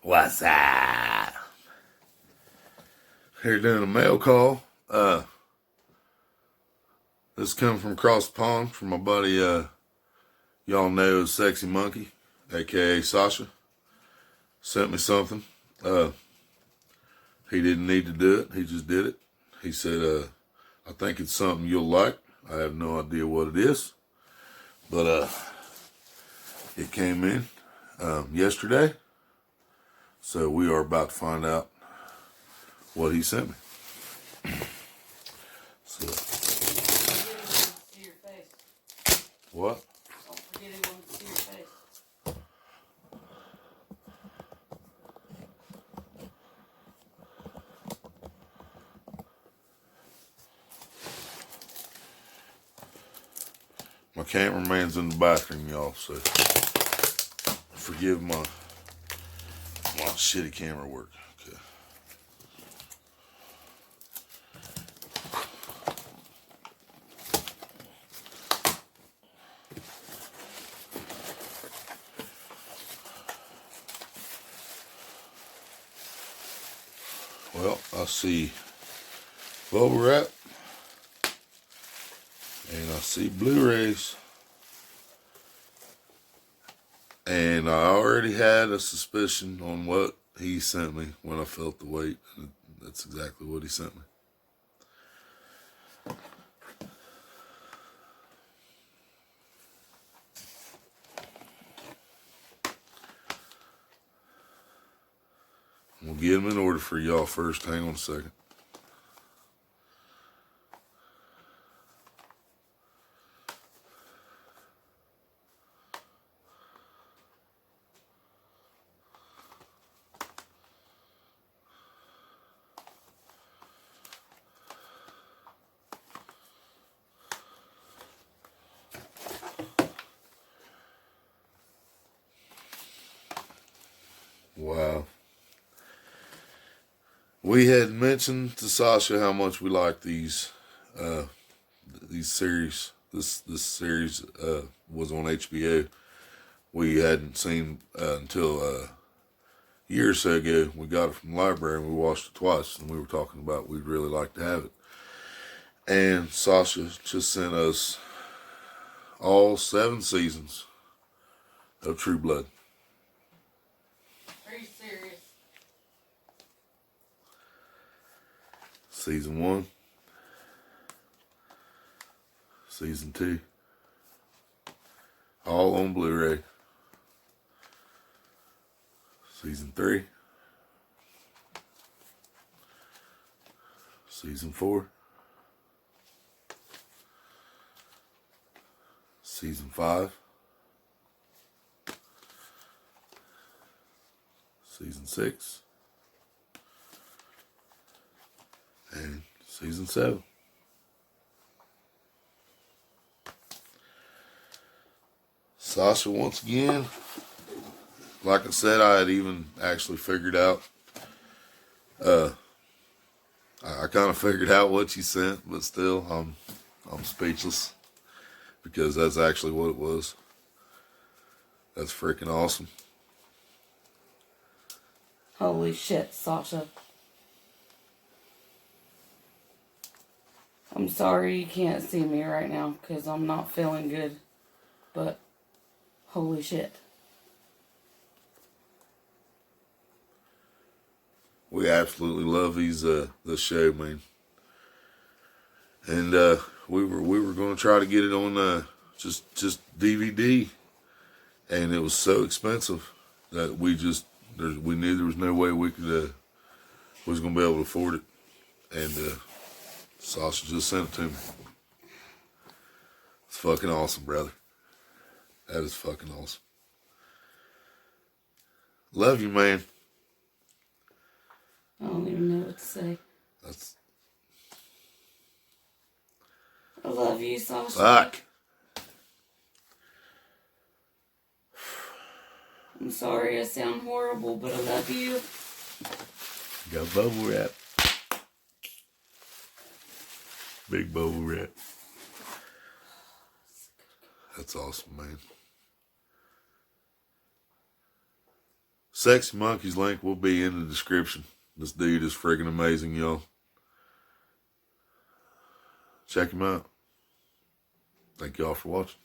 What's up? Here doing a mail call. This coming from across the pond from my buddy, y'all know as Sexy Monkey, aka Sasha. Sent me something. He didn't need to do it. He just did it. He said, I think it's something you'll like. I have no idea what it is. But it came in yesterday. So we are about to find out what he sent me. So, see your face. what? Don't forget he wants to see your face. My cameraman's in the bathroom, y'all, so forgive my shitty camera work. Okay. Well, I see bubble wrap and I see Blu-rays. And I already had a suspicion on what he sent me when I felt the weight. That's exactly what he sent me. We'll get them in order for y'all first. Hang on a second. Wow. We had mentioned to Sasha how much we like these series. This series was on HBO. We hadn't seen until a year or so ago. We got it from the library and we watched it twice, and we were talking about we'd really like to have it. And Sasha just sent us all 7 seasons of True Blood. Are you serious? Season 1, Season 2, all on Blu-ray. Season 3, Season 4, Season 5, Season 6, and Season 7. Sasha, once again, like I said, I had even actually figured out, I kind of figured out what you sent, but still, I'm speechless, because that's actually what it was. That's freaking awesome. Holy shit, Sasha. I'm sorry you can't see me right now because I'm not feeling good. But, holy shit. We absolutely love this show, man. And we were going to try to get it on just DVD, and it was so expensive that we knew there was no way we could was going to be able to afford it. And Sasha just sent it to me. It's fucking awesome, brother. That is fucking awesome. Love you, man. I don't even know what to say. I love you, Sasha. Fuck. I'm sorry I sound horrible, but I love you. Got bubble wrap. Big bubble wrap. That's awesome, man. Sexy Monkeys link will be in the description. This dude is friggin' amazing, y'all. Check him out. Thank y'all for watching.